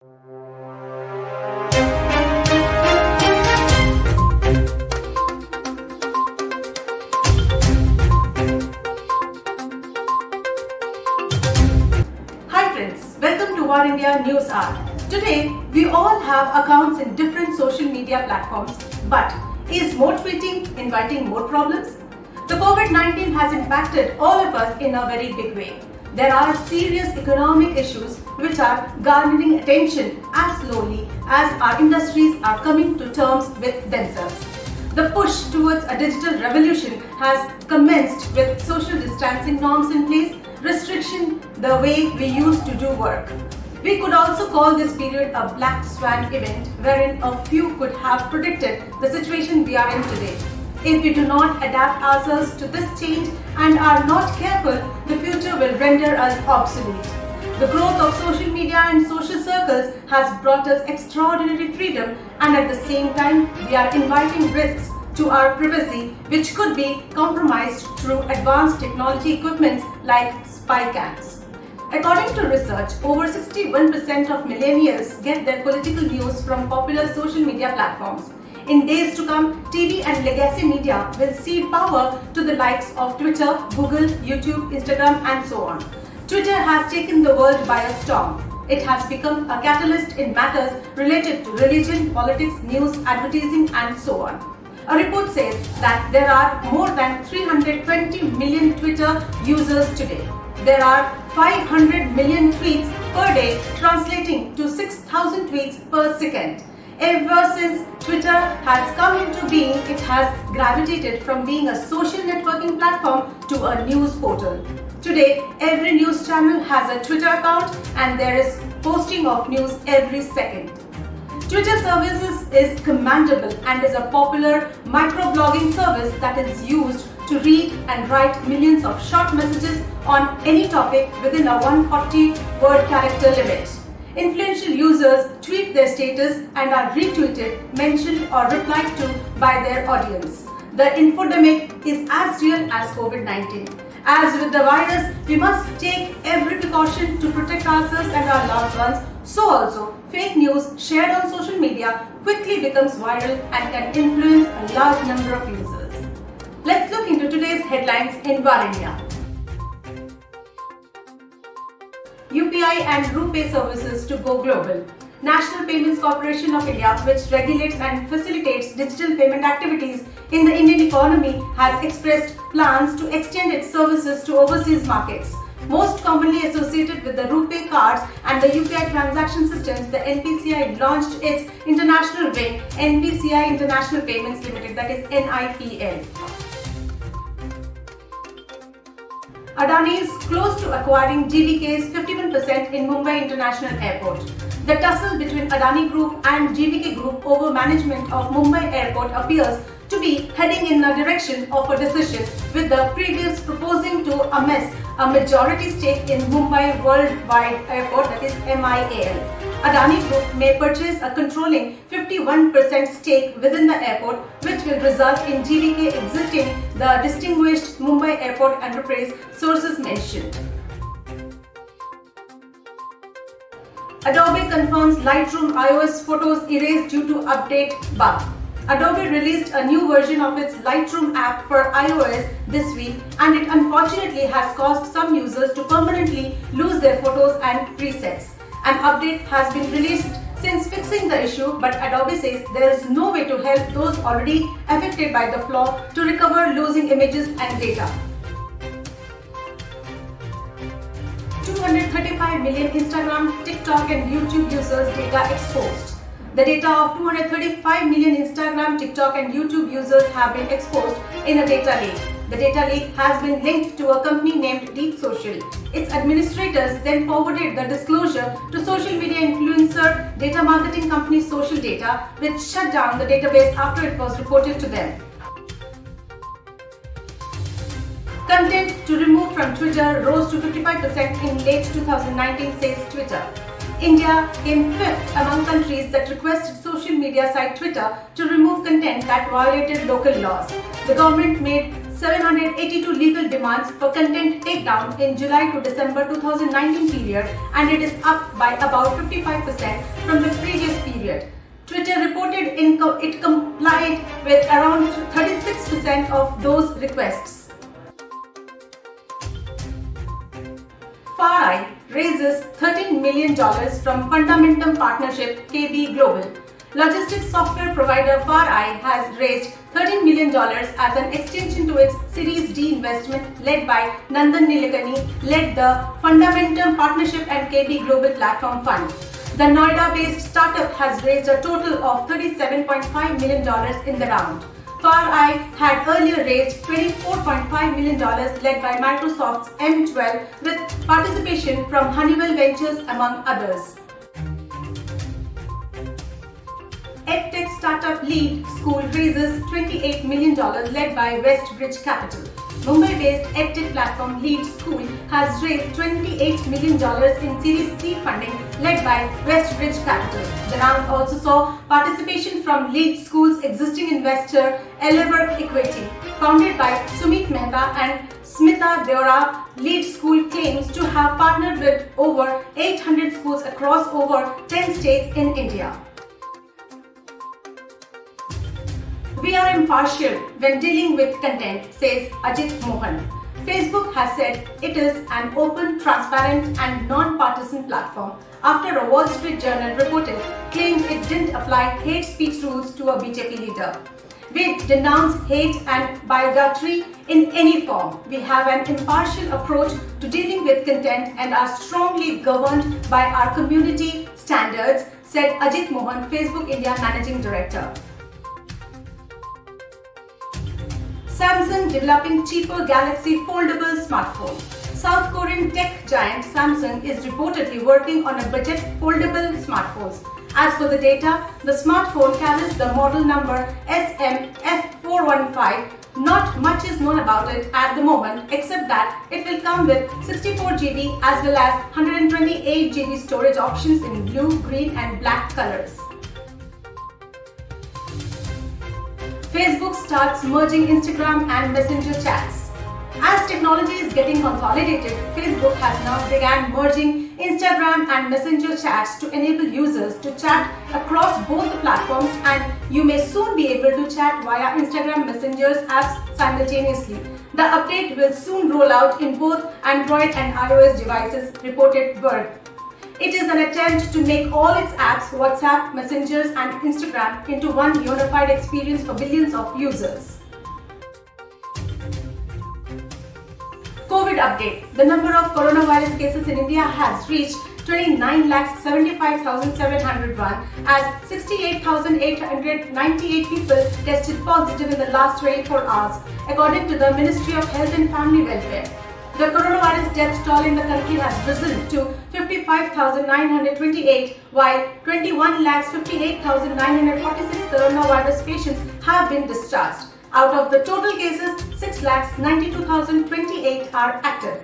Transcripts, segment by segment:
Hi friends, welcome to War India News Hour. Today, we all have accounts in different social media platforms, but is more tweeting inviting more problems? The COVID-19 has impacted all of us in a very big way. There are serious economic issues which are garnering attention as slowly as our industries are coming to terms with themselves. The push towards a digital revolution has commenced with social distancing norms in place, restriction the way we used to do work. We could also call this period a black swan event wherein a few could have predicted the situation we are in today. If we do not adapt ourselves to this change and are not careful, the future will render us obsolete. The growth of social media and social circles has brought us extraordinary freedom, and at the same time, we are inviting risks to our privacy which could be compromised through advanced technology equipments like spy cams. According to research, over 61% of millennials get their political news from popular social media platforms. In days to come, TV and legacy media will cede power to the likes of Twitter, Google, YouTube, Instagram, and so on. Twitter has taken the world by a storm. It has become a catalyst in matters related to religion, politics, news, advertising, and so on. A report says that there are more than 320 million Twitter users today. There are 500 million tweets per day, translating to 6,000 tweets per second. Ever since Twitter has come into being, it has gravitated from being a social networking platform to a news portal. Today, every news channel has a Twitter account and there is posting of news every second. Twitter services is commendable and is a popular microblogging service that is used to read and write millions of short messages on any topic within a 140-word character limit. Influential users tweet their status and are retweeted, mentioned or replied to by their audience. The infodemic is as real as COVID-19. As with the virus, we must take every precaution to protect ourselves and our loved ones. So also, fake news shared on social media quickly becomes viral and can influence a large number of users. Let's look into today's headlines in War India. UPI and RuPay services to go global. National Payments Corporation of India, which regulates and facilitates digital payment activities in the Indian economy, has expressed plans to extend its services to overseas markets. Most commonly associated with the RuPay cards and the UPI transaction systems, the NPCI launched its international wing, NPCI International Payments Limited, that is NIPL. Adani is close to acquiring GVK's 51% in Mumbai International Airport. The tussle between Adani Group and GVK Group over management of Mumbai Airport appears to be heading in the direction of a decision, with the previous proposing to amass a majority stake in Mumbai Worldwide Airport, that is MIAL. Adani Group may purchase a controlling 51% stake within the airport, which will result in GVK exiting the distinguished Mumbai Airport enterprise, sources mentioned. Adobe confirms Lightroom iOS photos erased due to update bug. Adobe released a new version of its Lightroom app for iOS this week, and it unfortunately has caused some users to permanently lose their photos and presets. An update has been released since fixing the issue, but Adobe says there is no way to help those already affected by the flaw to recover losing images and data. 235 million Instagram, TikTok and YouTube users data exposed. The data of 235 million Instagram, TikTok and YouTube users have been exposed in a data leak. The data leak has been linked to a company named Deep Social. Its administrators then forwarded the disclosure to social media influencer data marketing company Social Data, which shut down the database after it was reported to them. Content to remove from Twitter rose to 55% in late 2019, says Twitter. India came fifth among countries that requested social media site Twitter to remove content that violated local laws. The government made 782 legal demands for content takedown in July to December 2019 period, and it is up by about 55% from the previous period. Twitter reported it complied with around 36% of those requests. FarEye raises $13 million from Fundamentum partnership KB Global. Logistics software provider FarEye has raised $13 million as an extension to its Series D investment led by Nandan Nilekani, led the Fundamentum Partnership and KB Global Platform Fund. The Noida-based startup has raised a total of $37.5 million in the round. FarEye had earlier raised $24.5 million led by Microsoft's M12 with participation from Honeywell Ventures among others. EdTech startup Lead School raises $28 million led by Westbridge Capital. Mumbai-based EdTech platform Lead School has raised $28 million in Series C funding led by Westbridge Capital. The round also saw participation from Lead School's existing investor Elever Equity. Founded by Sumit Mehta and Smita Deora, Lead School claims to have partnered with over 800 schools across over 10 states in India. We are impartial when dealing with content, says Ajit Mohan. Facebook has said it is an open, transparent and non-partisan platform after a Wall Street Journal reported claimed it didn't apply hate speech rules to a BJP leader. We denounce hate and bigotry in any form. We have an impartial approach to dealing with content and are strongly governed by our community standards, said Ajit Mohan, Facebook India Managing Director. Samsung developing cheaper Galaxy foldable smartphone. South Korean tech giant Samsung is reportedly working on a budget foldable smartphones. As for the data, the smartphone carries the model number SMF415. Not much is known about it at the moment except that it will come with 64GB as well as 128GB storage options in blue, green and black colors. Facebook starts merging Instagram and Messenger chats. As technology is getting consolidated, Facebook has now begun merging Instagram and Messenger chats to enable users to chat across both the platforms, and you may soon be able to chat via Instagram Messenger's apps simultaneously. The update will soon roll out in both Android and iOS devices, reported Verge. It is an attempt to make all its apps, WhatsApp, Messengers and Instagram into one unified experience for billions of users. COVID update. The number of coronavirus cases in India has reached 29,75,701 as 68,898 people tested positive in the last 24 hours, according to the Ministry of Health and Family Welfare. The coronavirus death toll in the country has risen to 55,928, while 21,58,946 coronavirus patients have been discharged. Out of the total cases, 6,92,028 are active.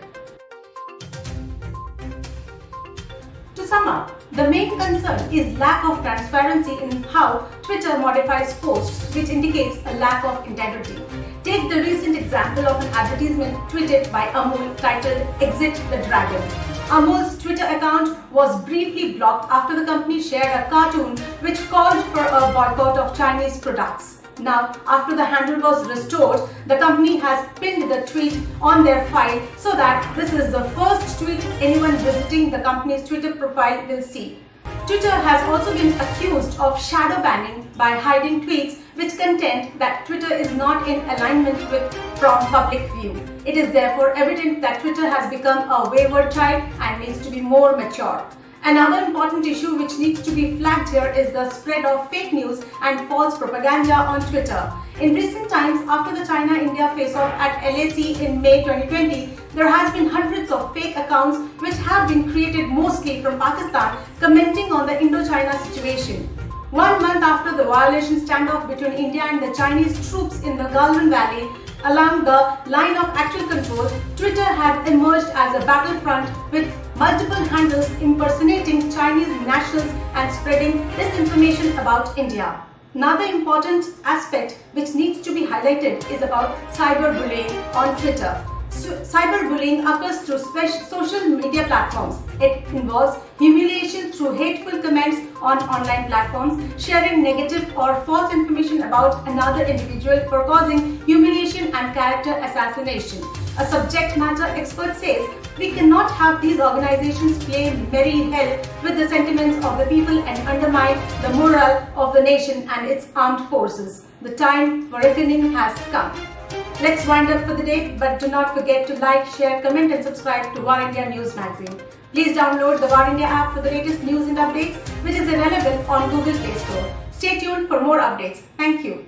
To sum up, the main concern is lack of transparency in how Twitter modifies posts, which indicates a lack of integrity. Take the recent example of an advertisement tweeted by Amul titled "Exit the Dragon." Amul's Twitter account was briefly blocked after the company shared a cartoon which called for a boycott of Chinese products. Now, after the handle was restored, the company has pinned the tweet on their file so that this is the first tweet anyone visiting the company's Twitter profile will see. Twitter has also been accused of shadow banning by hiding tweets which contend that Twitter is not in alignment with from public view. It is therefore evident that Twitter has become a wayward child and needs to be more mature. Another important issue which needs to be flagged here is the spread of fake news and false propaganda on Twitter. In recent times, after the China-India face-off at LAC in May 2020, there has been hundreds of fake accounts which have been created mostly from Pakistan commenting on the Indo-China situation. 1 month after the violation standoff between India and the Chinese troops in the Galwan Valley, along the line of actual control, Twitter had emerged as a battlefront with multiple handles impersonating Chinese nationals and spreading disinformation about India. Another important aspect which needs to be highlighted is about cyberbullying on Twitter. Cyberbullying occurs through social media platforms. It involves humiliation through hateful comments on online platforms, sharing negative or false information about another individual for causing humiliation and character assassination. A subject matter expert says we cannot have these organizations play merry hell with the sentiments of the people and undermine the morale of the nation and its armed forces. The time for reckoning has come. Let's wind up for the day, but do not forget to like, share, comment and subscribe to War India News Magazine. Please download the War India app for the latest news and updates, which is available on Google Play Store. Stay tuned for more updates. Thank you.